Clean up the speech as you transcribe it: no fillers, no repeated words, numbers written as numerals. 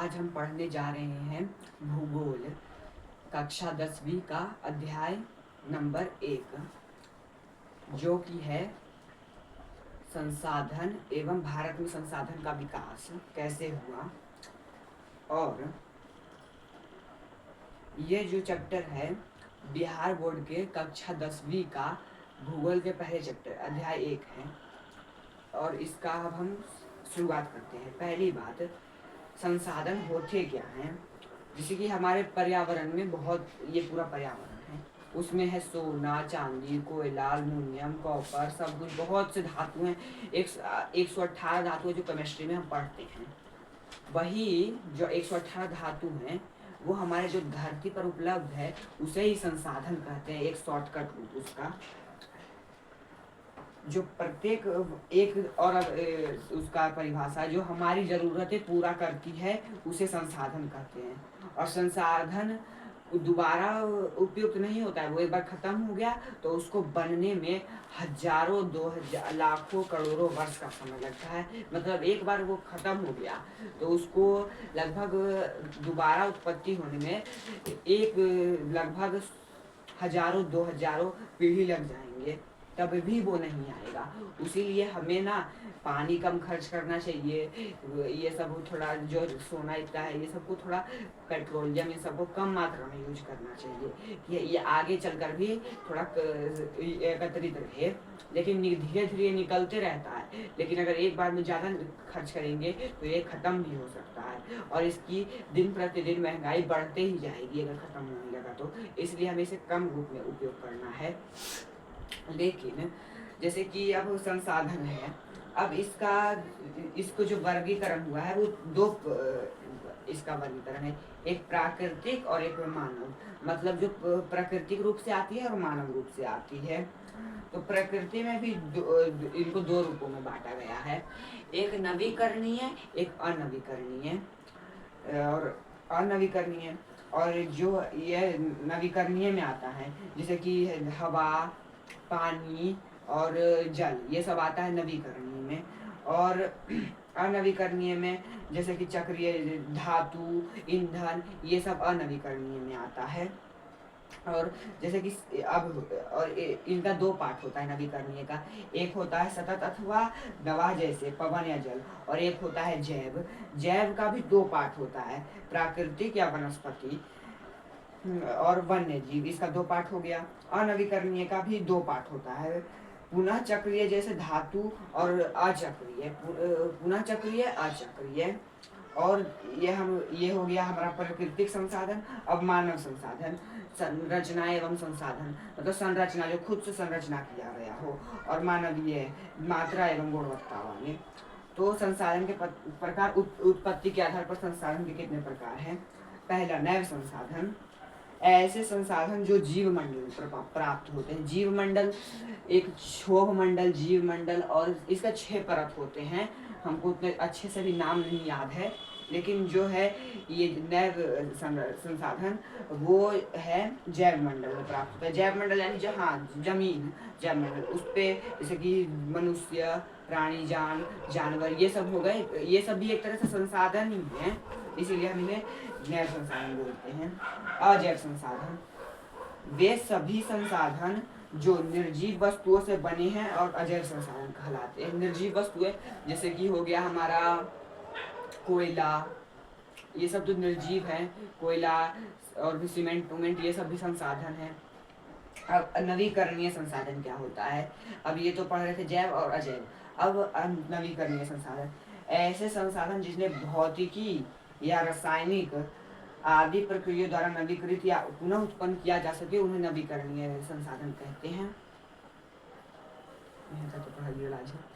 आज हम पढ़ने जा रहे हैं भूगोल कक्षा 10वीं का अध्याय नंबर 1, जो कि है संसाधन एवं भारत में संसाधन का विकास कैसे हुआ। और ये जो चैप्टर है बिहार बोर्ड के कक्षा 10वीं का भूगोल के पहले चैप्टर अध्याय 1 है। और इसका अब हम शुरुआत करते हैं। पहली बात, संसाधन होते क्या हैं। जैसे कि हमारे पर्यावरण में बहुत, ये पूरा पर्यावरण है, उसमें है सोना, चांदी, कोयला, अल्युमिनियम, कॉपर, सब कुछ, बहुत से धातु हैं। 118 धातु है जो केमिस्ट्री में हम पढ़ते हैं। वही जो 118 धातु हैं वो हमारे जो धरती पर उपलब्ध है उसे ही संसाधन कहते हैं। एक शॉर्टकट रूप उसका, जो प्रत्येक एक और उसका परिभाषा जो हमारी ज़रूरतें पूरा करती है उसे संसाधन कहते हैं। और संसाधन दोबारा उपयुक्त नहीं होता है, वो एक बार ख़त्म हो गया तो उसको बनने में हजारों, 2000, लाखों, करोड़ों वर्ष का समय लगता है। मतलब एक बार वो ख़त्म हो गया तो उसको लगभग दोबारा उत्पत्ति होने में लगभग हजारों, 2000 पीढ़ी लग जाएंगे, तब भी वो नहीं आएगा। इसीलिए हमें ना पानी कम खर्च करना चाहिए। ये सब थोड़ा जो सोना इतना है ये सबको थोड़ा पेट्रोलियम ये सबको कम मात्रा में यूज करना चाहिए कि ये आगे चलकर भी थोड़ा एकत्रित रहे। लेकिन धीरे धीरे निकलते रहता है, लेकिन अगर एक बार में ज़्यादा खर्च करेंगे तो ये ख़त्म भी हो सकता है और इसकी दिन प्रतिदिन महंगाई बढ़ते ही जाएगी अगर ख़त्म होने लगा तो। इसलिए हमें इसे कम रूप में उपयोग करना है। लेकिन जैसे कि अब संसाधन है, अब इसको जो वर्गीकरण हुआ है वो दो इसका वर्गीकरण है, एक प्राकृतिक और एक मानव। मतलब जो प्राकृतिक रूप से आती है और मानव रूप से आती है। तो प्रकृति में भी इनको दो रूपों में बांटा गया है, एक नवीकरणीय, एक अनवीकरणीय। और अनवीकरणीय और जो ये नवीकरणीय में आता है जैसे कि हवा, पानी और जल, ये सब आता है नवीकरणीय में। और अनवीकरणीय में जैसे कि चक्रीय धातु, ईंधन, ये सब अनवीकरणीय में आता है। और जैसे कि अब और इनका दो पार्ट होता है नवीकरणीय का, एक होता है सतत अथवा दवा जैसे पवन या जल, और एक होता है जैव। जैव का भी दो पार्ट होता है, प्राकृतिक या वनस्पति और वन्य जीव, इसका दो पार्ट हो गया। अनवीकरणीय का भी दो पार्ट होता है, पुनः चक्रीय जैसे धातु और अचक्रीय, पुनः चक्रीय, अचक्रीय। और ये हो गया हमारा प्राकृतिक संसाधन। अब मानव संसाधन, संरचना एवं संसाधन, मतलब संरचना जो खुद से संरचना किया गया हो, और मानवीय मात्रा एवं गुणवत्ता वाले। तो संसाधन के प्रकार, उत्पत्ति के आधार पर संसाधन के कितने प्रकार हैं। पहला, नैव संसाधन, ऐसे संसाधन जो जीव मंडल प्राप्त होते हैं। जीव मंडल एक क्षोभ मंडल, जीव मंडल, और इसका 6 परत होते हैं। हमको उतने अच्छे से भी नाम नहीं याद है, लेकिन जो है ये नैव संसाधन वो है जैव मंडल में प्राप्त होता है। जैव मंडल यानी जहाँ जमीन, जैव मंडल उस पर जैसे कि मनुष्य, प्राणी, जानवर, ये सब हो गए। ये सब भी एक तरह से संसाधन ही हैं, इसीलिए हम इन्हें नैव संसाधन बोलते हैं। अजैव संसाधन, वे सभी संसाधन जो निर्जीव वस्तुओं से बने हैं और अजैव संसाधन कहलाते हैं। निर्जीव वस्तुएं जैसे कि हो गया हमारा कोयला, ये सब तो निर्जीव हैं। कोयला और भी सीमेंट उमेंट, ये सब भी संसाधन है। अब नवीकरणीय संसाधन क्या होता है, अब ये तो पढ़ रहे थे जैव और अजैव। अब नवीकरणीय संसाधन, ऐसे संसाधन जिन्हें भौतिकी या रासायनिक आदि प्रक्रिया द्वारा नवीकृत या पुनः उत्पन्न किया जा सके, उन्हें नवीकरणीय संसाधन कहते हैं। यहाँ तक तो पढ़ाई आज है।